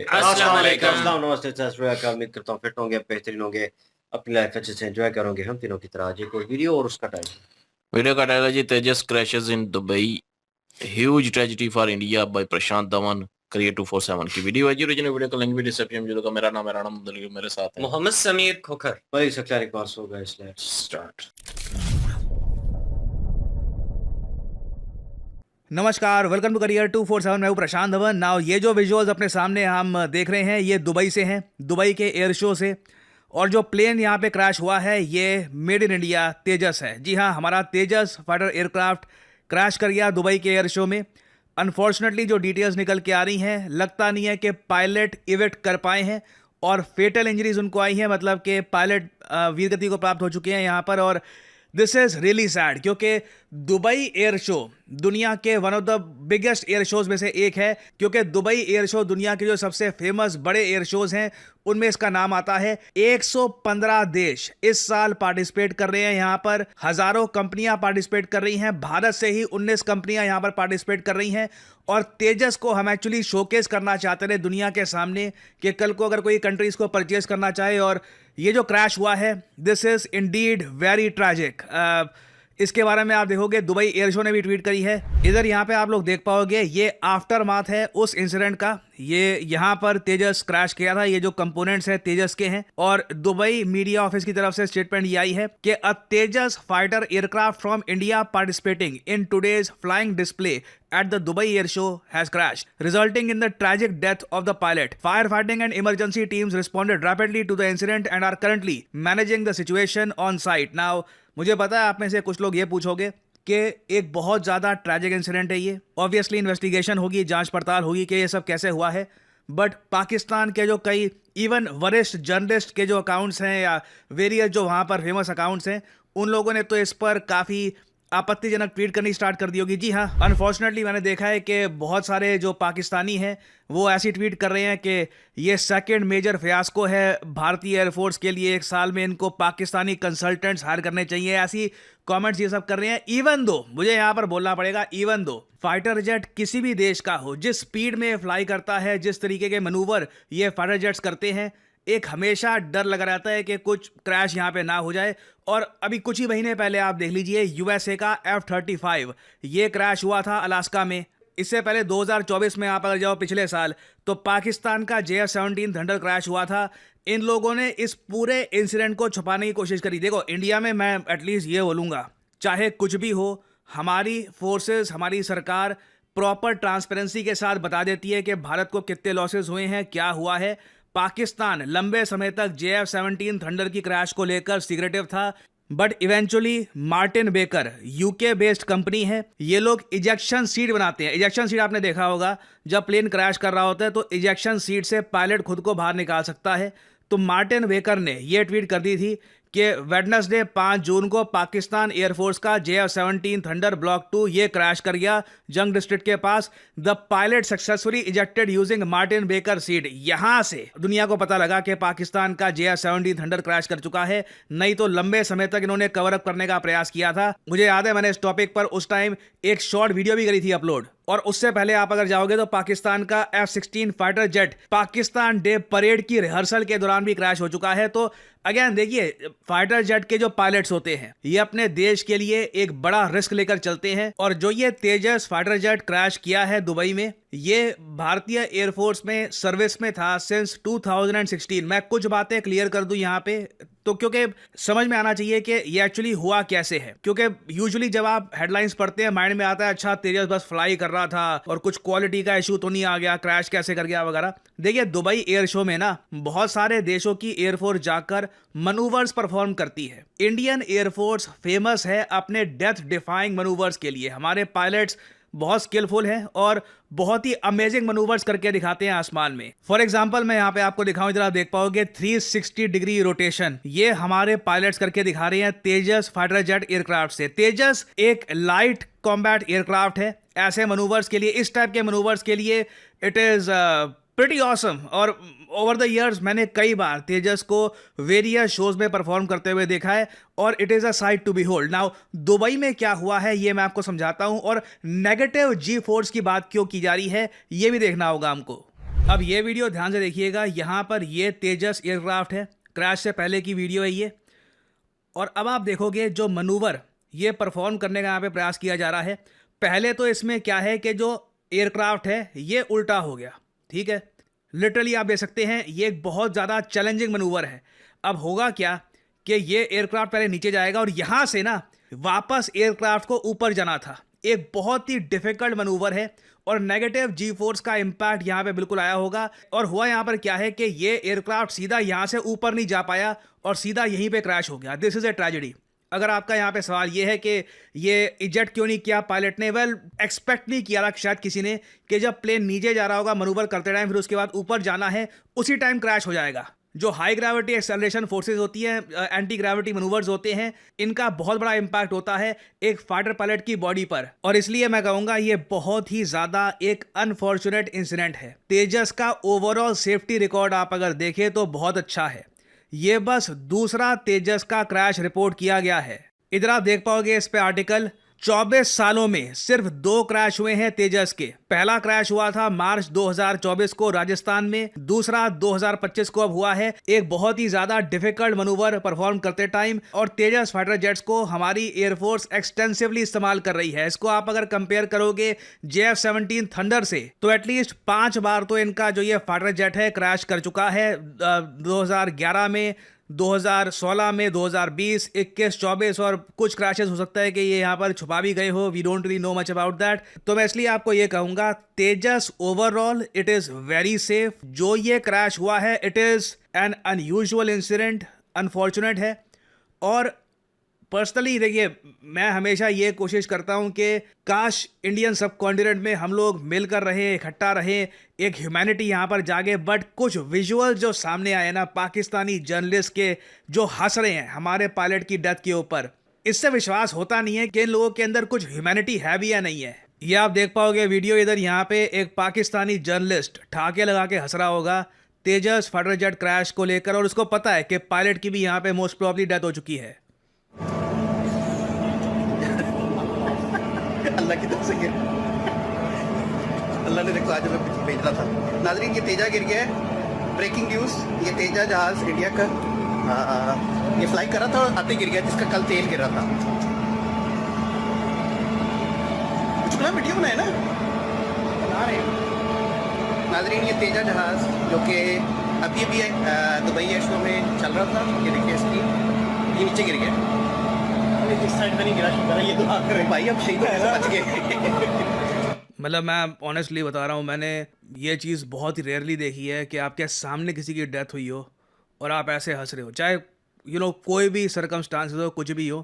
अस्सलाम वालेकुम। अस्सलाम नमस्ते सत श्री अकाल। उम्मीद करता हूँ फिट होंगे, बेहतरीन होंगे, अपनी लाइफ अच्छे से एंजॉय करोगे। हम तीनों की तरह आज एक और वीडियो और उसका टाइम। वीडियो का टाइटल जी Tejas crashes in Dubai, huge tragedy for India by Prashant Dhawan. Career 247 की वीडियो है जी। ओरिजिनल वीडियो का लिंक भी डिस्क्रिप्शन में मिलेगा। मेरा नाम है राणा मुदल्लिल, मेरे साथ है मोहम्मद समीर खोखर। भाई सकता एक बार सो गाइस, लेट्स स्टार्ट। नमस्कार, वेलकम टू करियर 247। मैं हूं प्रशांत धवन। नाउ ये जो विजुअल्स अपने सामने हम देख रहे हैं ये दुबई से हैं, दुबई के एयर शो से। और जो प्लेन यहाँ पे क्रैश हुआ है ये मेड इन इंडिया तेजस है। जी हाँ, हमारा तेजस फाइटर एयरक्राफ्ट क्रैश कर गया दुबई के एयर शो में। अनफॉर्चुनेटली जो डिटेल्स निकल के आ रही हैं, लगता नहीं है कि पायलट इवेक्ट कर पाए हैं और फेटल इंजरीज उनको आई हैं, मतलब कि पायलट वीरगति को प्राप्त हो चुके हैं यहाँ पर। और दिस इज रियली सैड क्योंकि दुबई एयर शो दुनिया के one of the biggest air shows में से एक है, क्योंकि दुबई एयर शो दुनिया के जो सबसे फेमस बड़े एयर शोज हैं उनमें इसका नाम आता है। 115 देश इस साल पार्टिसिपेट कर रहे हैं यहाँ पर। हजारों कंपनियां पार्टिसिपेट कर रही हैं, भारत से ही 19 कंपनियां यहाँ पर पार्टिसिपेट कर रही हैं। और तेजस को हम एक्चुअली शोकेस करना चाहते थे दुनिया के सामने कि कल को अगर कोई कंट्री इसको परचेज करना चाहे। और ये जो क्रैश हुआ है, this is Indeed very tragic. इसके बारे में आप देखोगे दुबई एयर शो ने भी ट्वीट करी है। इधर यहाँ पे आप लोग देख पाओगे ये आफ्टर माथ है उस इंसिडेंट का। ये यहाँ पर तेजस क्रैश किया था, ये जो कंपोनेंट्स है तेजस के हैं। और दुबई मीडिया ऑफिस की तरफ से स्टेटमेंट ये आई है कि a Tejas fighter aircraft from India participating in today's flying display at the Dubai Air Show has crashed, resulting in the tragic death of the pilot. Firefighting and emergency teams responded rapidly to the incident and are currently managing the situation on site. Now, मुझे पता है आप में से कुछ लोग ये पूछोगे कि एक बहुत ज़्यादा ट्रैजिक इंसिडेंट है ये। ऑब्वियसली इन्वेस्टिगेशन होगी, जांच पड़ताल होगी कि ये सब कैसे हुआ है। बट पाकिस्तान के जो कई इवन वरिष्ठ जर्नलिस्ट के जो अकाउंट्स हैं या वेरियस जो वहाँ पर फेमस अकाउंट्स हैं, उन लोगों ने तो इस पर काफ़ी आपत्तिजनक ट्वीट करनी स्टार्ट कर दी होगी। जी हाँ, अनफॉर्चुनेटली मैंने देखा है कि बहुत सारे जो पाकिस्तानी हैं वो ऐसी ट्वीट कर रहे हैं कि ये सेकंड मेजर फियास्को है भारतीय एयरफोर्स के लिए। एक साल में इनको पाकिस्तानी कंसल्टेंट्स हायर करने चाहिए, ऐसी कमेंट्स ये सब कर रहे हैं। इवन दो, मुझे यहाँ पर बोलना पड़ेगा, इवन दो फाइटर जेट किसी भी देश का हो, जिस स्पीड में फ्लाई करता है, जिस तरीके के मैनूवर ये फाइटर जेट्स करते हैं, एक हमेशा डर लगा रहता है कि कुछ क्रैश यहाँ पे ना हो जाए। और अभी कुछ ही महीने पहले आप देख लीजिए यूएसए का F-35 ये क्रैश हुआ था अलास्का में। इससे पहले 2024 में आप अगर जाओ पिछले साल, तो पाकिस्तान का JF-17 थंडर क्रैश हुआ था। इन लोगों ने इस पूरे इंसिडेंट को छुपाने की कोशिश करी। देखो, इंडिया में मैं एटलीस्ट ये बोलूँगा, चाहे कुछ भी हो, हमारी फोर्सेस, हमारी सरकार प्रॉपर ट्रांसपेरेंसी के साथ बता देती है कि भारत को कितने लॉसेस हुए हैं, क्या हुआ है। पाकिस्तान लंबे समय तक JF-17 थंडर की क्रैश को लेकर सीक्रेटिव था, but eventually Martin baker UK based company है, ये लोग इजेक्शन सीट बनाते हैं। इजेक्शन सीट आपने देखा होगा, जब प्लेन क्रैश कर रहा होता है तो इजेक्शन सीट से पायलट खुद को बाहर निकाल सकता है। तो मार्टिन बेकर ने यह ट्वीट कर दी थी कि वेडनेसडे 5 जून को पाकिस्तान एयरफोर्स का JF-17 थंडर ब्लॉक 2 ये क्रैश कर गया जंग डिस्ट्रिक्ट के पास। The pilot successfully ejected using Martin Baker seat. यहां से दुनिया को पता लगा कि पाकिस्तान का JF-17 थंडर क्रैश कर चुका है। नहीं तो लंबे समय तक इन्होंने कवर अप करने का प्रयास किया था। मुझे याद है मैंने इस टॉपिक पर उस टाइम एक शॉर्ट वीडियो भी करी थी अपलोड। और उससे पहले आप अगर जाओगे तो पाकिस्तान का F-16 fighter jet Pakistan day parade की रिहर्सल के दौरान भी क्रैश हो चुका है। तो अगेन देखिए, फाइटर जेट के जो पायलट्स होते हैं ये अपने देश के लिए एक बड़ा रिस्क लेकर चलते हैं। और जो ये तेजस फाइटर जेट क्रैश किया है दुबई में, ये भारतीय एयरफोर्स में सर्विस में था सिंस 2016। मैं कुछ बातें क्लियर कर दूं यहाँ पे, तो क्योंकि समझ में आना चाहिए कि ये एक्चुअली हुआ कैसे है। क्योंकि यूजुअली जब आप हेडलाइंस पढ़ते हैं माइंड में आता है अच्छा तेजस बस फ्लाई कर रहा था और कुछ क्वालिटी का इशू तो नहीं आ गया, क्रैश कैसे कर गया वगैरह। देखिए, दुबई एयर शो में ना बहुत सारे देशों की एयरफोर्स जाकर मनूवर्स परफॉर्म करती है। इंडियन एयरफोर्स फेमस है अपने डेथ डिफाइंग मनूवर्स के लिए। हमारे पायलट्स बहुत स्किलफुल हैं और बहुत ही अमेजिंग मनूवर्स करके दिखाते हैं आसमान में। फॉर एग्जांपल मैं यहाँ पे आपको दिखाऊं, इधर आप देख पाओगे 360 डिग्री रोटेशन ये हमारे पायलट्स करके दिखा रहे हैं तेजस फाइटर जेट एयरक्राफ्ट से। तेजस एक लाइट कॉम्बैट एयरक्राफ्ट है। ऐसे मनूवर्स के लिए, इस टाइप के मनूवर्स के लिए इट इज प्रीटी ऑसम। और ओवर द इयर्स मैंने कई बार तेजस को वेरियस शोज में परफॉर्म करते हुए देखा है और it is a sight to behold. Now Dubai में क्या हुआ है ये मैं आपको समझाता हूं और नेगेटिव जी फोर्स की बात क्यों की जा रही है ये भी देखना होगा हमको। अब ये वीडियो ध्यान से देखिएगा, यहाँ पर ये तेजस एयरक्राफ्ट है, क्रैश से पहले की वीडियो है ये। और अब आप देखोगे जो मनूवर ये परफॉर्म करने का यहाँ पे प्रयास किया जा रहा है, पहले तो इसमें क्या है कि जो एयरक्राफ्ट है ये उल्टा हो गया, ठीक है। लिटरली आप देख सकते हैं ये एक बहुत ज़्यादा चैलेंजिंग मनूवर है। अब होगा क्या कि ये एयरक्राफ्ट पहले नीचे जाएगा और यहाँ से ना वापस एयरक्राफ्ट को ऊपर जाना था। एक बहुत ही डिफिकल्ट मनूवर है और नेगेटिव जी फोर्स का इम्पैक्ट यहाँ पे बिल्कुल आया होगा। और हुआ यहाँ पर क्या है कि ये एयरक्राफ्ट सीधा यहाँ से ऊपर नहीं जा पाया और सीधा यहीं पे क्रैश हो गया। This is a tragedy. अगर आपका यहाँ पे सवाल ये है कि ये इजेक्ट क्यों नहीं किया पायलट ने, वेल एक्सपेक्ट नहीं किया था शायद किसी ने कि जब प्लेन नीचे जा रहा होगा मनूवर करते टाइम, फिर उसके बाद ऊपर जाना है, उसी टाइम क्रैश हो जाएगा। जो हाई ग्रेविटी एक्सेलरेशन फोर्सेस होती हैं, एंटी ग्रेविटी मनूवर्स होते हैं, इनका बहुत बड़ा इंपैक्ट होता है एक फाइटर पायलट की बॉडी पर। और इसलिए मैं कहूँगा ये बहुत ही ज़्यादा एक अनफॉर्चुनेट इंसिडेंट है। तेजस का ओवरऑल सेफ्टी रिकॉर्ड आप अगर देखें तो बहुत अच्छा है। ये बस दूसरा तेजस का क्रैश रिपोर्ट किया गया है। इधर आप देख पाओगे इस पे आर्टिकल, 24 सालों में सिर्फ 2 क्रैश हुए हैं तेजस के। पहला क्रैश हुआ था मार्च 2024 को राजस्थान में, दूसरा 2025 को अब हुआ है एक बहुत ही ज्यादा डिफिकल्ट मनूवर परफॉर्म करते टाइम। और तेजस फाइटर जेट्स को हमारी एयरफोर्स एक्सटेंसिवली इस्तेमाल कर रही है। इसको आप अगर कंपेयर करोगे JF-17 थंडर से, तो एटलीस्ट 5 बार तो इनका जो ये फाइटर जेट है क्रैश कर चुका है। 2011 में, 2016 में, 2020, 21, 24 और कुछ क्रैशेस हो सकता है कि ये यहाँ पर छुपा भी गए हो। We don't really know much about that. तो मैं इसलिए आपको ये कहूँगा Tejas overall it is very safe. जो ये क्रैश हुआ है it is an unusual incident, unfortunate है। और पर्सनली देखिए, मैं हमेशा ये कोशिश करता हूँ कि काश इंडियन सब कॉन्टिनेंट में हम लोग मिलकर रहें, इकट्ठा रहें, एक ह्यूमैनिटी यहाँ पर जागे। बट कुछ विजुअल जो सामने आए ना पाकिस्तानी जर्नलिस्ट के, जो हंस रहे हैं हमारे पायलट की डेथ के ऊपर, इससे विश्वास होता नहीं है कि इन लोगों के अंदर कुछ ह्यूमैनिटी है भी या नहीं है। ये आप देख पाओगे वीडियो, इधर यहाँ पे एक पाकिस्तानी जर्नलिस्ट ठाके लगा के हंस रहा होगा तेजस फाइटर जेट क्रैश को लेकर, और उसको पता है कि पायलट की भी यहाँ पे मोस्ट प्रोबेबली डेथ हो चुकी है। अल्लाह की तरफ से गिर, अल्लाह ने देखो आज हमें भेज रहा था। नाजरीन ये तेजा गिर गया है, ब्रेकिंग न्यूज़। ये तेजा जहाज इंडिया का ये फ्लाई कर रहा था और आते गिर गया, जिसका कल तेल गिर रहा था। कुछ ना वीडियो बनाए ना, बना रहे हैं। नाजरीन ये तेजा जहाज जो कि अभी अभी दुबई एयर शो में चल रहा था, ये देखिए स्क्रीन, ये नीचे गिर गया। इस साइड में नहीं गिरा, शुक्र है ये दुआ करें भाई, अब शहीद बच गए। मतलब मैं ऑनेस्टली बता रहा हूँ, मैंने ये चीज़ बहुत ही रेयरली देखी है कि आपके सामने किसी की डेथ हुई हो और आप ऐसे हंस रहे हो, चाहे कोई भी सर्कमस्टांसेस हो, कुछ भी हो।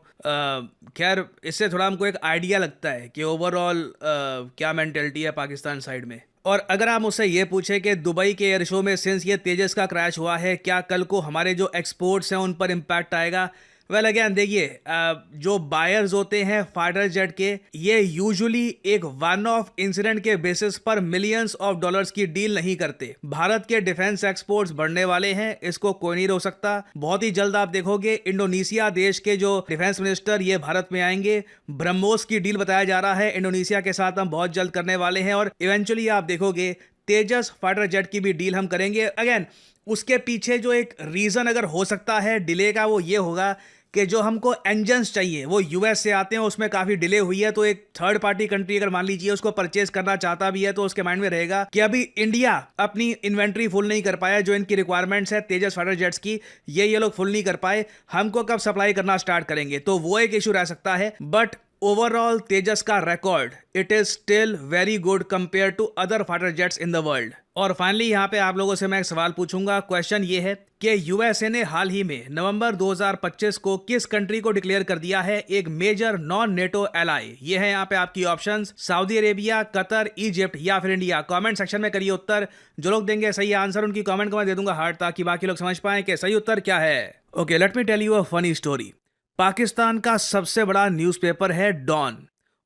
खैर इससे थोड़ा हमको एक आइडिया लगता है कि ओवरऑल क्या मेंटेलिटी है पाकिस्तान साइड में। और अगर आप मुझसे ये पूछे कि दुबई के एयर शो में सिंस ये तेजस का क्रैश हुआ है, क्या कल को हमारे जो एक्सपोर्ट्स हैं उन पर इम्पैक्ट आएगा? वेल अगेन देखिए, जो बायर्स होते हैं फाइटर जेट के, ये यूजुअली एक वन ऑफ इंसिडेंट के बेसिस पर मिलियंस ऑफ डॉलर्स की डील नहीं करते। भारत के डिफेंस एक्सपोर्ट्स बढ़ने वाले हैं, इसको कोई नहीं रोक सकता। बहुत ही जल्द आप देखोगे इंडोनेशिया देश के जो डिफेंस मिनिस्टर ये भारत में आएंगे। ब्रह्मोस की डील बताया जा रहा है इंडोनेशिया के साथ हम बहुत जल्द करने वाले हैं, और इवेंचुअली आप देखोगे तेजस फाइटर जेट की भी डील हम करेंगे। अगेन उसके पीछे जो एक रीज़न अगर हो सकता है डिले का, वो ये होगा कि जो हमको इंजन्स चाहिए वो यूएस से आते हैं, उसमें काफ़ी डिले हुई है। तो एक थर्ड पार्टी कंट्री अगर मान लीजिए उसको परचेज करना चाहता भी है, तो उसके माइंड में रहेगा कि अभी इंडिया अपनी इन्वेंट्री फुल नहीं कर पाया, जो इनकी रिक्वायरमेंट्स है तेजस फाइटर जेट्स की, ये लोग फुल नहीं कर पाए, हमको कब सप्लाई करना स्टार्ट करेंगे, तो वो एक इशू रह सकता है। बट ओवरऑल तेजस का record it is still very good compare to other fighter jets in the world. और फाइनली यहाँ पे आप लोगों से मैं एक सवाल पूछूंगा। क्वेश्चन ये है कि यूएसए ने हाल ही में नवंबर 2025 को किस कंट्री को डिक्लेयर कर दिया है एक मेजर नॉन नेटो एलाई? ये है यहाँ पे आपकी options, Saudi Arabia, Qatar, Egypt या फिर इंडिया। कमेंट सेक्शन में करिए उत्तर। जो लोग देंगे सही आंसर उनकी कमेंट को मैं दे दूंगा हार्ट, ताकि बाकी लोग समझ पाएं कि सही उत्तर क्या है। Okay, let me tell you a funny story. Pakistan का सबसे बड़ा न्यूज़पेपर है डॉन,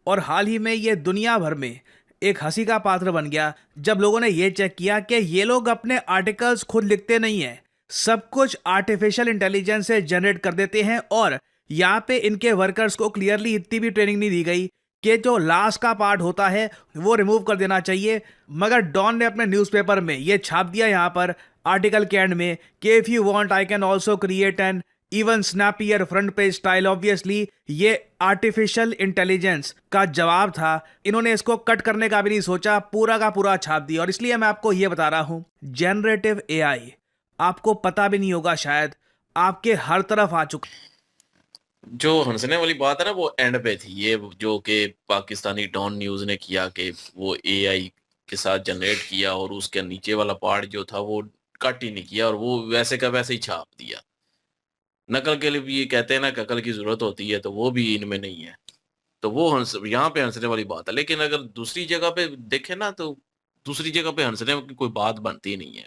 और हाल ही में ये दुनिया भर में एक हंसी का पात्र बन गया जब लोगों ने ये चेक किया कि ये लोग अपने आर्टिकल्स खुद लिखते नहीं हैं, सब कुछ आर्टिफिशियल इंटेलिजेंस से जनरेट कर देते हैं। और यहाँ पे इनके वर्कर्स को क्लियरली इतनी भी ट्रेनिंग नहीं दी गई कि जो लास्ट का पार्ट होता है वो रिमूव कर देना चाहिए। मगर डॉन ने अपने न्यूज़पेपर में ये छाप दिया यहाँ पर आर्टिकल के एंड में कि if you want I can also create an even snappier front page style. Obviously ये आर्टिफिशियल इंटेलिजेंस का जवाब था, इन्होंने इसको कट करने का भी नहीं सोचा, पूरा का पूरा छाप दिया। और इसलिए मैं आपको ये बता रहा हूं, जनरेटिव एआई आपको पता भी नहीं होगा शायद, आपके हर तरफ आ चुका। जो हंसने वाली बात है ना वो एंड पे थी, ये जो कि पाकिस्तानी डॉन न्यूज ने किया कि वो एआई के साथ जनरेट किया और उसके नीचे वाला पार्ट जो था वो कट ही नहीं किया और वो वैसे का वैसे ही छाप दिया। नकल के लिए भी ये कहते हैं ना कि अकल की जरूरत होती है, तो वो भी इनमें नहीं है। तो वो यहाँ पे हंसने वाली बात है। लेकिन अगर दूसरी जगह पे देखें ना तो दूसरी जगह पे हंसने की कोई बात बनती नहीं है।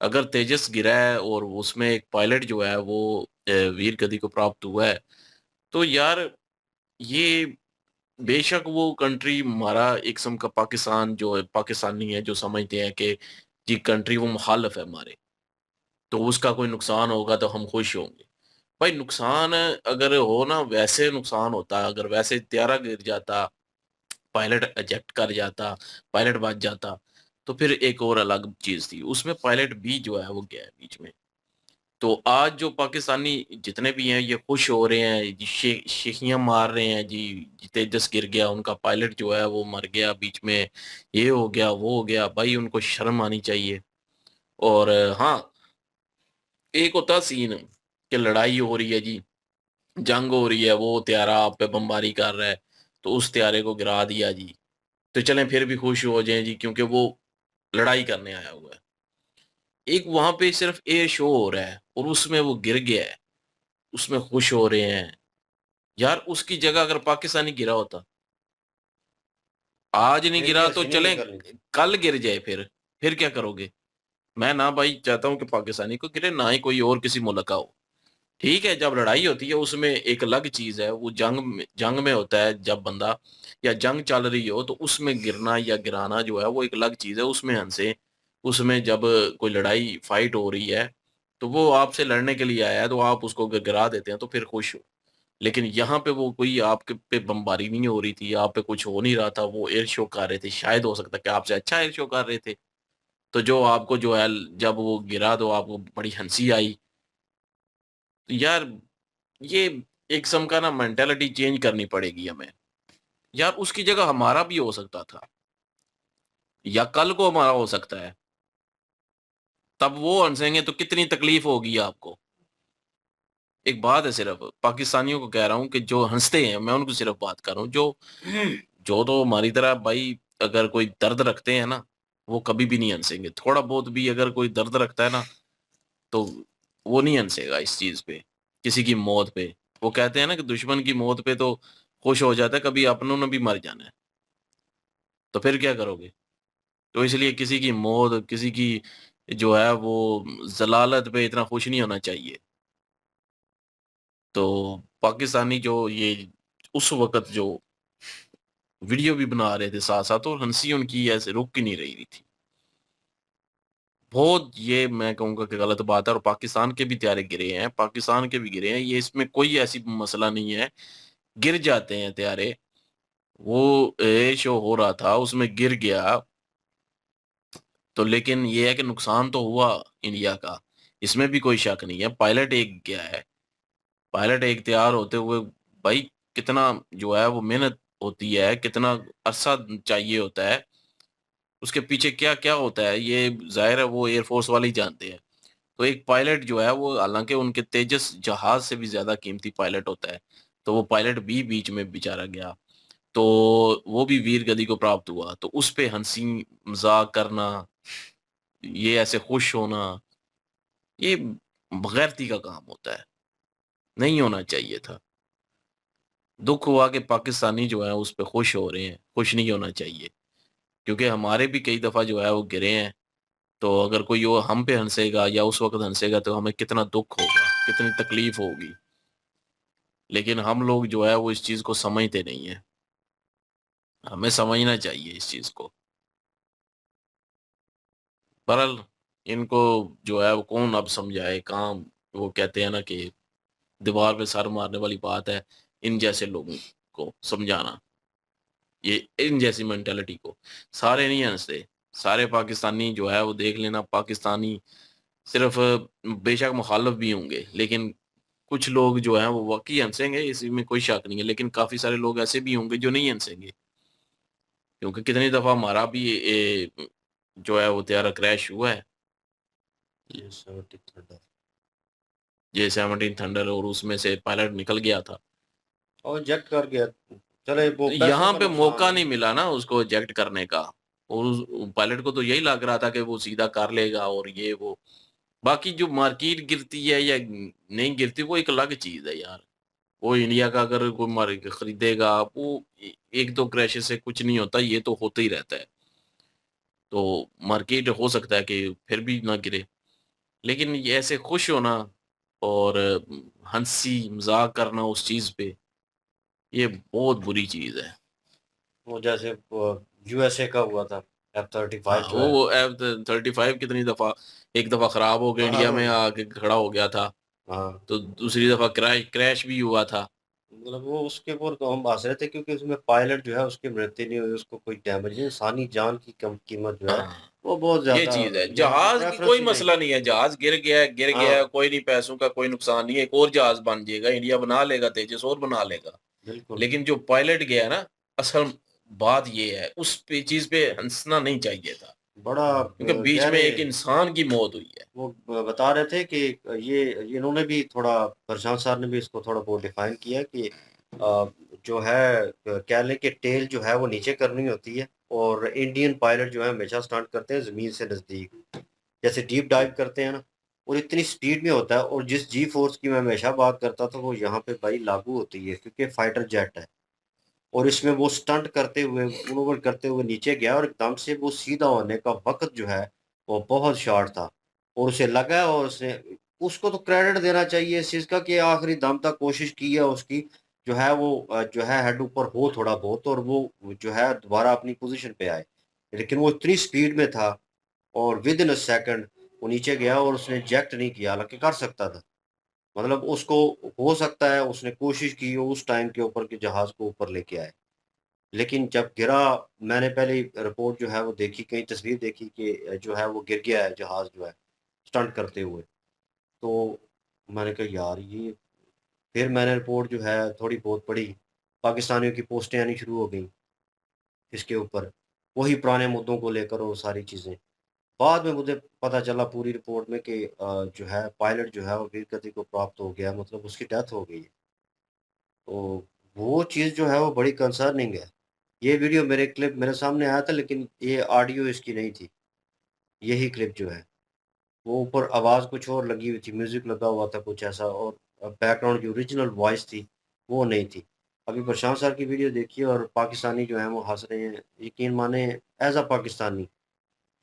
अगर तेजस गिरा है और उसमें एक पायलट जो है वो वीर गति को प्राप्त हुआ है, तो यार ये बेशक वो कंट्री हमारा एक किस्म का पाकिस्तान जो है, पाकिस्तानी है जो समझते हैं कि जी कंट्री वो मुखालफ है हमारे, तो उसका कोई नुकसान होगा तो हम खुश होंगे। भाई नुकसान अगर हो ना वैसे नुकसान होता, अगर वैसे त्यारा गिर जाता, पायलट एजेक्ट कर जाता, पायलट बच जाता, तो फिर एक और अलग चीज थी। उसमें पायलट भी जो है वो गया है बीच में। तो आज जो पाकिस्तानी जितने भी हैं ये खुश हो रहे हैं जी, शेखियां मार रहे हैं जी तेजस गिर गया, उनका पायलट जो है वो मर गया बीच में, ये हो गया वो हो गया। भाई उनको शर्म आनी चाहिए। और हाँ, एक होता सीन कि लड़ाई हो रही है जी, जंग हो रही है, वो त्यारा आप पे बमबारी कर रहा है, तो उस त्यारे को गिरा दिया जी, तो चलें फिर भी खुश हो जाएं जी क्योंकि वो लड़ाई करने आया हुआ है। एक वहां पे सिर्फ एयर शो हो रहा है और उसमें वो गिर गया है, उसमें खुश हो रहे हैं। यार उसकी जगह अगर पाकिस्तानी गिरा होता, आज नहीं फिर भी गिरा तो ऐसी नहीं चलें, निकलनी। कल गिर जाए फिर क्या करोगे? मैं ना भाई चाहता हूं कि पाकिस्तानी को गिरे, ना ही कोई और किसी मुल्क का हो। ठीक है, जब लड़ाई होती है उसमें एक अलग चीज है, वो जंग में होता है जब बंदा, या जंग चल रही हो तो उसमें गिरना या गिराना जो है वो एक अलग चीज है, उसमें हंसे। उसमें जब कोई लड़ाई फाइट हो रही है तो वो आपसे लड़ने के लिए आया है तो आप उसको गिरा देते हैं तो फिर खुश हो। लेकिन यहाँ पे वो कोई आपके पे बमबारी नहीं हो रही थी, आप पे कुछ हो नहीं रहा था, वो एयर शो कर रहे थे, शायद हो सकता है कि आपसे अच्छा एयर शो कर रहे थे। तो जो आपको जो है जब वो गिरा तो आपको बड़ी हंसी आई। तो यार ये एक किस्म का ना मेंटेलिटी चेंज करनी पड़ेगी हमें। यार उसकी जगह हमारा भी हो सकता था, या कल को हमारा हो सकता है, तब वो हंसेंगे तो कितनी तकलीफ होगी आपको। एक बात है, सिर्फ पाकिस्तानियों को कह रहा हूँ कि जो हंसते हैं मैं उनको सिर्फ बात कर रहा हूँ, जो जो तो हमारी तरह भाई अगर कोई दर्द रखते हैं ना वो कभी भी नहीं हंसेंगे। थोड़ा बहुत भी अगर कोई दर्द रखता है ना तो वो नहीं हंसेगा इस चीज पे, किसी की मौत पे। वो कहते हैं ना कि दुश्मन की मौत पे तो खुश हो जाता है, कभी अपनों ने भी मर जाना है तो फिर क्या करोगे? तो इसलिए किसी की मौत, किसी की जो है वो जलालत पे इतना खुश नहीं होना चाहिए। तो पाकिस्तानी जो ये उस वक्त जो वीडियो भी बना रहे थे साथ साथ, और हंसी उनकी ऐसे रुक ही नहीं रही थी। बहुत ये मैं कहूंगा कि गलत बात है। और पाकिस्तान के भी त्यारे गिरे हैं, पाकिस्तान के भी गिरे हैं, ये इसमें कोई ऐसी मसला नहीं है, गिर जाते हैं त्यारे। वो एयर शो हो रहा था उसमें गिर गया, तो लेकिन ये है कि नुकसान तो हुआ इंडिया का, इसमें भी कोई शक नहीं है। पायलट एक गया है, पायलट एक तैयार होते हुए भाई कितना जो है वो मेहनत होती है, कितना अरसा चाहिए होता है, उसके पीछे क्या क्या होता है ये जाहिर है वो एयरफोर्स वाले ही जानते हैं। तो एक पायलट जो है वो, हालांकि उनके तेजस जहाज से भी ज्यादा कीमती पायलट होता है, तो वो पायलट भी बीच में बेचारा गया, तो वो भी वीर गति को प्राप्त हुआ। तो उस पे हंसी मजाक करना, ये ऐसे खुश होना, ये बगैरती का काम होता है, नहीं होना चाहिए था। दुख हुआ कि पाकिस्तानी जो है उस पे खुश हो रहे हैं, खुश नहीं होना चाहिए, क्योंकि हमारे भी कई दफा जो है वो गिरे हैं। तो अगर कोई वो हम पे हंसेगा या उस वक्त हंसेगा तो हमें कितना दुख होगा, कितनी तकलीफ होगी। लेकिन हम लोग जो है वो इस चीज को समझते नहीं है, हमें समझना चाहिए इस चीज को। बहरहाल इनको जो है वो कौन अब समझाए, काम वो कहते हैं ना कि दीवार पे सर मारने वाली बात है इन जैसे लोगों को समझाना। ये इन जैसी मेंटेलिटी को। सारे नहीं हंसते, सारे पाकिस्तानी जो है वो देख लेना, पाकिस्तानी सिर्फ बेशक मुखालिफ भी होंगे, लेकिन कुछ लोग जो हैं वो वाकई हंसेंगे, इसी में कोई शक नहीं है, लेकिन काफी सारे लोग ऐसे भी होंगे जो नहीं हंसेंगे, क्योंकि कितनी दफा हमारा भी जो है वो त्यारा क्रैश हुआ है, ये 70 थंडर J-17 थंडर, और उसमें से पायलट निकल गया था। और जेट कर गया। चले वो तो पैसों यहाँ का पे नुकसान मौका है। नहीं मिला ना उसको इजेक्ट करने का, और उस पायलट को तो यही लग रहा था कि वो सीधा कर लेगा और ये वो। बाकी जो मार्केट गिरती है या नहीं गिरती वो एक अलग चीज है यार। वो इंडिया का अगर कोई मार्केट खरीदेगा, वो एक दो क्रैशेस से कुछ नहीं होता, ये तो होता ही रहता है। तो मार्केट हो सकता है कि फिर भी ना गिरे, लेकिन ये ऐसे खुश होना और हंसी मजाक करना उस चीज पे, ये बहुत बुरी चीज है। वो जैसे यूएसए का हुआ था F-35 हाँ, जो है। वो F-35 कितनी दफा, एक दफा खराब हो गया, इंडिया में हाँ आके खड़ा हो गया था, हाँ। तो दूसरी दफा क्रैश क्रैश भी हुआ था। मतलब वो उसके ऊपर तो हम हंस रहे थे क्योंकि उसमें पायलट जो है उसकी मृत्यु नहीं हुई, उसको कोई डैमेज नहीं, इंसानी जान की कम कीमत जो है हाँ, वो बहुत ये ज्यादा। चीज है, यहाँ पे जहाज की प्रेफरेंस कोई ही नहीं। मसला नहीं है, जहाज गिर गया, हाँ कोई नहीं, पैसों का कोई नुकसान नहीं है, एक और जहाज बन जाएगा, इंडिया बना लेगा, तेजस और बना लेगा। बिल्कुल। लेकिन जो पायलट गया ना, असल बात ये है, उस पे चीज पे हंसना नहीं चाहिए था, बड़ा क्योंकि बीच कह में रहे एक इंसान की मौत हुई है। वो बता रहे थे कि ये इन्होंने भी थोड़ा, प्रशांत सर ने भी इसको थोड़ा बहुत डिफाइन किया कि जो है कह लें कि टेल जो है वो नीचे करनी होती है, और इंडियन पायलट जो है हमेशा स्टंट करते हैं ज़मीन से नज़दीक, जैसे डीप डाइव करते हैं ना, और इतनी स्पीड में होता है। और जिस जी फोर्स की मैं हमेशा बात करता था वो यहाँ पे भाई लागू होती है, क्योंकि फाइटर जेट है। और इसमें वो स्टंट करते हुए, मनोवर करते हुए नीचे गया, और एकदम से वो सीधा होने का वक्त जो है वो बहुत शॉर्ट था, और उसे लगा, और उसने, उसको तो क्रेडिट देना चाहिए इस चीज़ का कि आखिरी दम तक कोशिश की है उसकी, जो है वो जो है हेड ऊपर हो थोड़ा बहुत, और वो जो है दोबारा अपनी पोजीशन पे आए। लेकिन वो इतनी स्पीड में था, और विद इन अ सेकंड वो नीचे गया, और उसने इजेक्ट नहीं किया, हालांकि कर सकता था। मतलब उसको, हो सकता है उसने कोशिश की हो उस टाइम के ऊपर कि जहाज को ऊपर लेके आए, लेकिन जब गिरा, मैंने पहले रिपोर्ट जो है वो देखी, कई तस्वीर देखी कि जो है वो गिर गया है जहाज जो है स्टंट करते हुए। तो मैंने कहा यार ये, फिर मैंने रिपोर्ट जो है थोड़ी बहुत पढ़ी, पाकिस्तानियों की पोस्टें आनी शुरू हो गई इसके ऊपर, वही पुराने मुद्दों को लेकर और सारी चीज़ें। बाद में मुझे पता चला पूरी रिपोर्ट में कि जो है पायलट जो है वो वीर गति को प्राप्त हो गया, मतलब उसकी डेथ हो गई है। तो वो चीज़ जो है वो बड़ी कंसर्निंग है। ये वीडियो मेरे क्लिप मेरे सामने आया था, लेकिन ये ऑडियो इसकी नहीं थी, यही क्लिप जो है। वो ऊपर आवाज़ कुछ और लगी हुई थी, म्यूज़िक लगा हुआ था कुछ ऐसा, और बैकग्राउंड की ओरिजिनल वॉइस थी, वो नहीं थी। अभी प्रशांत सर की वीडियो देखिए, और पाकिस्तानी जो हैं वो हँस रहे हैं, यकीन माने एज़ अ पाकिस्तानी,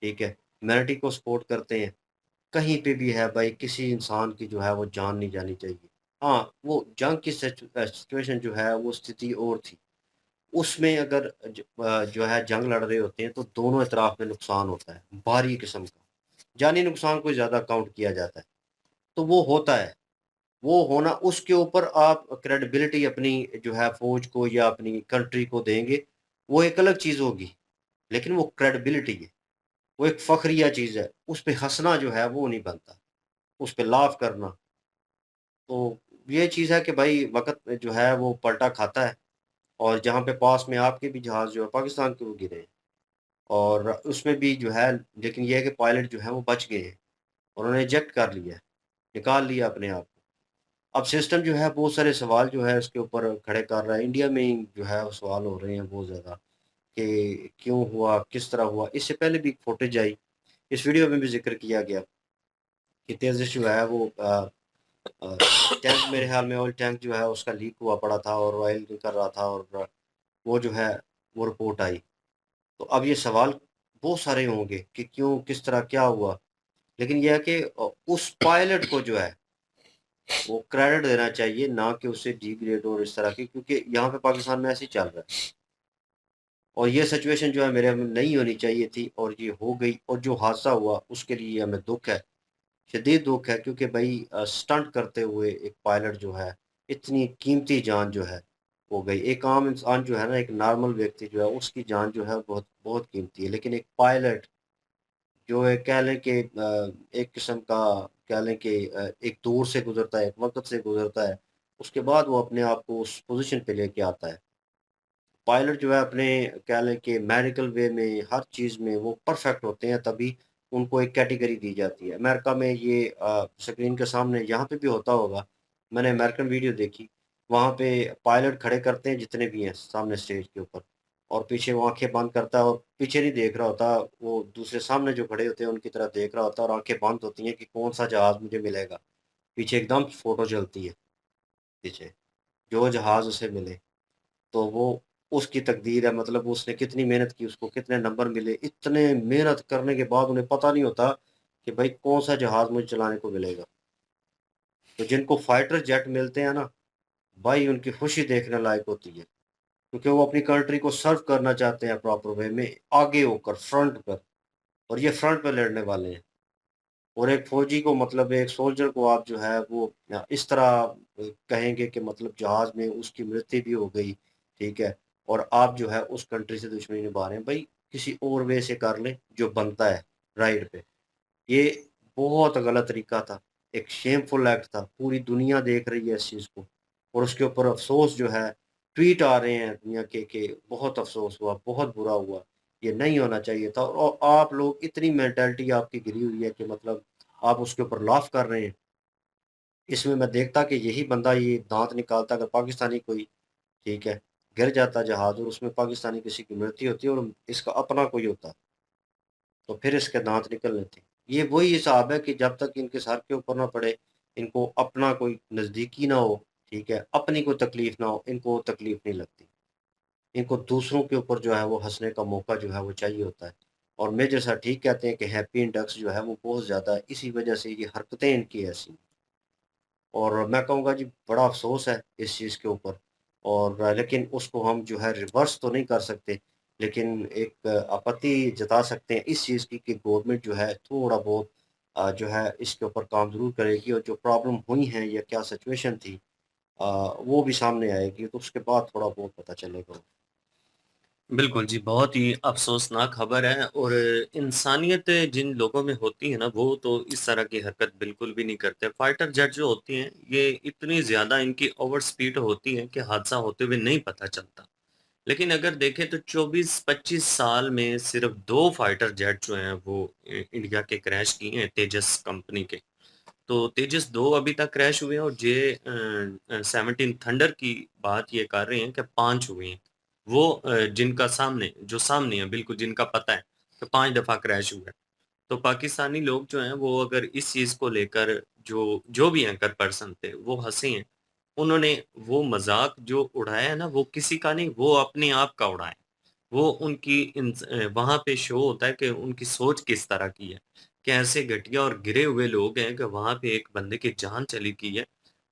ठीक है, ह्यूमैनिटी को सपोर्ट करते हैं। कहीं पे भी है भाई, किसी इंसान की जो है वो जान नहीं जानी चाहिए। हाँ, वो जंग की सिचुएशन जो है वो स्थिति और थी। उसमें अगर जो है जंग लड़ रहे होते हैं तो दोनों तरफ में नुकसान होता है, भारी किस्म का। जानी नुकसान को ज़्यादा काउंट किया जाता है, तो वो होता है। वो होना, उसके ऊपर आप क्रेडिबिलिटी अपनी जो है फ़ौज को या अपनी कंट्री को देंगे, वो एक अलग चीज़ होगी। लेकिन वो क्रेडिबिलिटी है, वो एक फ़ख्रिया चीज़ है, उस पे हँसना जो है वो नहीं बनता, उस पे लाफ़ करना। तो ये चीज़ है कि भाई वक़्त जो है वो पलटा खाता है, और जहाँ पे पास में आपके भी जहाज़ जो है पाकिस्तान के वो गिरे हैं, और उसमें भी जो है, लेकिन ये है कि पायलट जो है वो बच गए हैं, और उन्होंने इजेक्ट कर लिया है, निकाल लिया अपने आप को। अब सिस्टम जो है बहुत सारे सवाल जो है उसके ऊपर खड़े कर रहा है, इंडिया में ही जो है वो सवाल हो रहे हैं बहुत ज़्यादा कि क्यों हुआ, किस तरह हुआ। इससे पहले भी फुटेज आई, इस वीडियो में भी ज़िक्र किया गया कि तेज़स जो है वो टैंक, मेरे ख्याल में ऑयल टैंक जो है उसका लीक हुआ पड़ा था, और ऑयल निकल रहा था, और वो जो है वो रिपोर्ट आई। तो अब ये सवाल बहुत सारे होंगे कि क्यों, किस तरह, क्या हुआ। लेकिन यह है कि उस पायलट को जो है वो क्रेडिट देना चाहिए, ना कि उसे डिग्रेड और इस तरह की, क्योंकि यहाँ पे पाकिस्तान में ऐसे ही चल रहा है। और ये सिचुएशन जो है मेरे में नहीं होनी चाहिए थी, और ये हो गई, और जो हादसा हुआ उसके लिए हमें दुख है, शदीद दुख है, क्योंकि भाई स्टंट करते हुए एक पायलट जो है, इतनी कीमती जान जो है हो गई। एक आम इंसान जो है ना, एक नॉर्मल व्यक्ति जो है, उसकी जान जो है बहुत बहुत कीमती है। लेकिन एक पायलट जो है, कह लें कि एक किस्म का, कह लें कि एक दौर से गुजरता है, एक वक़्त से गुजरता है, उसके बाद वो अपने आप को उस पोज़ीशन पे लेके आता है। पायलट जो है अपने, कह लें कि मेडिकल वे में, हर चीज़ में वो परफेक्ट होते हैं, तभी उनको एक कैटेगरी दी जाती है। अमेरिका में ये स्क्रीन के सामने यहाँ पे भी होता होगा, मैंने अमेरिकन वीडियो देखी, वहाँ पे पायलट खड़े करते हैं जितने भी हैं सामने स्टेज के ऊपर, और पीछे वो आँखें बंद करता है और पीछे नहीं देख रहा होता, वो दूसरे सामने जो खड़े होते हैं उनकी तरफ देख रहा होता है और आँखें बंद होती हैं कि कौन-सा जहाज़ मुझे मिलेगा। पीछे एकदम फ़ोटो चलती है पीछे, जो जहाज़ उसे मिले। तो वो उसकी तकदीर है, मतलब उसने कितनी मेहनत की, उसको कितने नंबर मिले, इतने मेहनत करने के बाद उन्हें पता नहीं होता कि भाई कौन-सा जहाज़ मुझे चलाने को मिलेगा। तो जिनको फाइटर जेट मिलते हैं ना, भाई उनकी खुशी देखने लायक होती है, क्योंकि वो अपनी कंट्री को सर्व करना चाहते हैं प्रॉपर वे में, आगे होकर, फ्रंट पर, और ये फ्रंट पे लड़ने वाले हैं। और एक फौजी को, मतलब एक सोल्जर को आप जो है वो इस तरह कहेंगे कि मतलब जहाज़ में उसकी मृत्यु भी हो गई, ठीक है? और आप जो है उस कंट्री से दुश्मनी निभा रहे हैं, भई किसी और वे से कर लें जो बनता है राइट पे। ये बहुत गलत तरीका था, एक शेमफुल एक्ट था, पूरी दुनिया देख रही है इस चीज़ को, और उसके ऊपर अफ़सोस जो है, ट्वीट आ रहे हैं दुनिया के कि बहुत अफ़सोस हुआ, बहुत बुरा हुआ, ये नहीं होना चाहिए था। और आप लोग, इतनी मेंटालिटी आपकी गिरी हुई है कि मतलब आप उसके ऊपर लाफ़ कर रहे हैं। इसमें मैं देखता कि यही बंदा ये दाँत निकालता अगर पाकिस्तानी कोई, ठीक है, गिर जाता जहाज़ और उसमें पाकिस्तानी किसी की मृत्यु होती और इसका अपना कोई होता, तो फिर इसके दाँत निकलने थे। ये वही हिसाब है कि जब तक इनके सर के ऊपर ना पड़े, इनको अपना कोई नज़दीकी ना हो, ठीक है, अपनी कोई तकलीफ़ ना हो, इनको तकलीफ़ नहीं लगती। इनको दूसरों के ऊपर जो है वो हँसने का मौका जो है वो चाहिए होता है। और मेजर साहब ठीक कहते हैं कि हैप्पी इंडेक्स जो है वो बहुत ज़्यादा है, इसी वजह से ये हरकतें इनकी ऐसी हैं। और मैं कहूँगा जी, बड़ा अफ़सोस है इस चीज़ के ऊपर, और लेकिन उसको हम जो है रिवर्स तो नहीं कर सकते, लेकिन एक आपत्ति जता सकते हैं इस चीज़ की कि गवर्नमेंट जो है थोड़ा बहुत जो है इसके ऊपर काम ज़रूर करेगी, और जो प्रॉब्लम हुई हैं या क्या सिचुएशन थी, वो भी सामने आएगी, तो उसके बाद थोड़ा बहुत पता चलेगा। बिल्कुल जी, बहुत ही अफ़सोसनाक खबर है और इंसानियत जिन लोगों में होती है ना, वो तो इस तरह की हरकत बिल्कुल भी नहीं करते। फाइटर जेट जो होती हैं, ये इतनी ज़्यादा इनकी ओवर स्पीड होती है कि हादसा होते हुए नहीं पता चलता। लेकिन अगर देखें तो 24-25 साल में सिर्फ़ 2 फाइटर जेट जो हैं, वो इंडिया के क्रैश किए हैं, तेजस कंपनी के। तो तेजस 2 अभी तक क्रैश हुए हैं और 17 थंडर की बात ये कर रहे हैं कि 5 हुए हैं। वो जिनका सामने है बिल्कुल जिनका पता है कि 5 दफ़ा क्रैश हुआ है। तो पाकिस्तानी लोग जो हैं वो अगर इस चीज़ को लेकर जो जो भी एंकर पर्सन थे वो हँसे हैं। उन्होंने वो मज़ाक जो उड़ाया है ना वो किसी का नहीं, वो अपने आप का उड़ाया। वो उनकी वहाँ पे शो होता है कि उनकी सोच किस तरह की है। कि ऐसे घटिया और गिरे हुए लोग हैं कि वहाँ पे एक बंदे की जान चली गई है,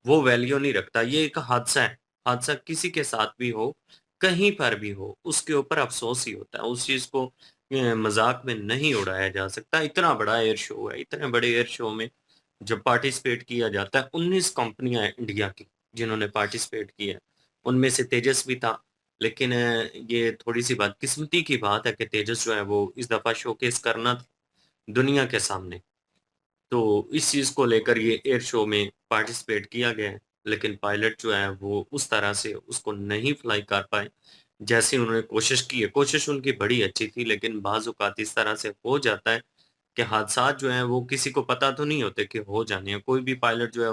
वो वैल्यू नहीं रखता। ये एक हादसा है, हादसा किसी के साथ भी हो, कहीं पर भी हो, उसके ऊपर अफ़सोस ही होता है। उस चीज़ को मज़ाक में नहीं उड़ाया जा सकता। इतना बड़ा एयर शो है, इतने बड़े एयर शो में जब पार्टिसिपेट किया जाता है, 19 कंपनियाँ हैं इंडिया की, जिन्होंने पार्टिसिपेट किया है। उनमें से तेजस भी था। लेकिन ये थोड़ी-सी बदकिस्मती की बात है कि तेजस जो है वो इस दफ़ा शोकेस करना था दुनिया के सामने। तो इस चीज़ को लेकर ये एयर शो में पार्टिसिपेट किया गया है, लेकिन पायलट जो है वो उस तरह से उसको नहीं फ्लाई कर पाए, जैसे उन्होंने कोशिश की है। कोशिश उनकी बड़ी अच्छी थी लेकिन बाज़ औक़ात इस तरह से हो जाता है कि हादसात जो हैं वो किसी को पता तो नहीं होते कि हो जाने हैं। कोई भी पायलट जो है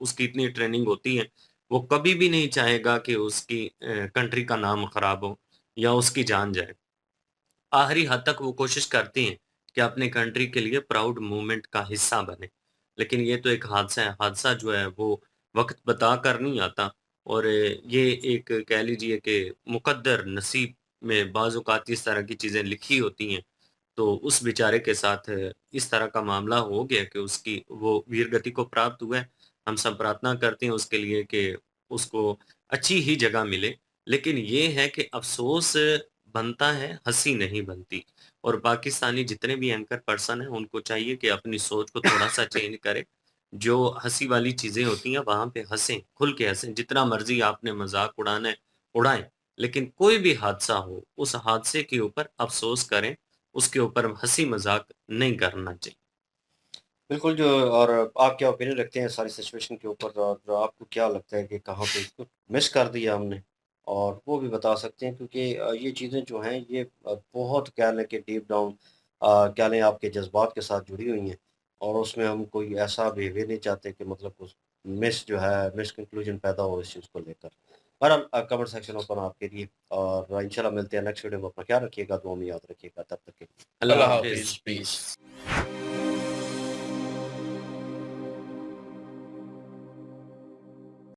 उसकी इतनी ट्रेनिंग होती है, वो कभी भी नहीं चाहेगा कि उसकी कंट्री का नाम ख़राब हो या उसकी जान जाए। आखिरी हद तक वो कोशिश करती हैं कि अपने कंट्री के लिए प्राउड मूवमेंट का हिस्सा बने। लेकिन ये तो एक हादसा है, हादसा जो है वो वक़्त बता कर नहीं आता और ये एक कह लीजिए कि मुक़द्दर नसीब में बाज़ औक़ात इस तरह की चीज़ें लिखी होती हैं। तो उस बेचारे के साथ इस तरह का मामला हो गया कि उसकी वो वीरगति को प्राप्त हुआ है। हम सब प्रार्थना करते हैं उसके लिए कि उसको अच्छी ही जगह मिले। लेकिन ये है कि अफ़सोस बनता है, हँसी नहीं बनती। और पाकिस्तानी जितने भी एंकर पर्सन हैं, उनको चाहिए कि अपनी सोच को थोड़ा-सा चेंज करें। जो हँसी वाली चीज़ें होती हैं, वहाँ पे हँसें, खुल के हँसें। जितना मर्ज़ी आपने मज़ाक उड़ाना है, उड़ाएं, लेकिन कोई भी हादसा हो उस हादसे के ऊपर अफसोस करें, उसके ऊपर हंसी मजाक नहीं करना चाहिए। बिल्कुल जो और आप क्या ओपिनियन रखते हैं सारी सिचुएशन के ऊपर और आपको क्या लगता है कि कहाँ पे कुछ मिस कर दिया हमने? और वो भी बता सकते हैं क्योंकि ये चीज़ें जो हैं ये बहुत कह लें कि डीप डाउन कह लें आपके जज़्बात के साथ जुड़ी हुई हैं और उसमें हम कोई ऐसा बिहेवियर नहीं चाहते कि मतलब कुछ मिसकंक्लूजन पैदा हो इस चीज़ को लेकर। बहरहाल कमेंट सेक्शन ओपन आपके लिए और इंशाल्लाह मिलते हैं नेक्स्ट वीडियो में। अपना ख्याल रखिएगा, दुआ में याद रखिएगा। तब तक के लिए अल्लाह अल्लाह हाफिज। हाफिज, पीस।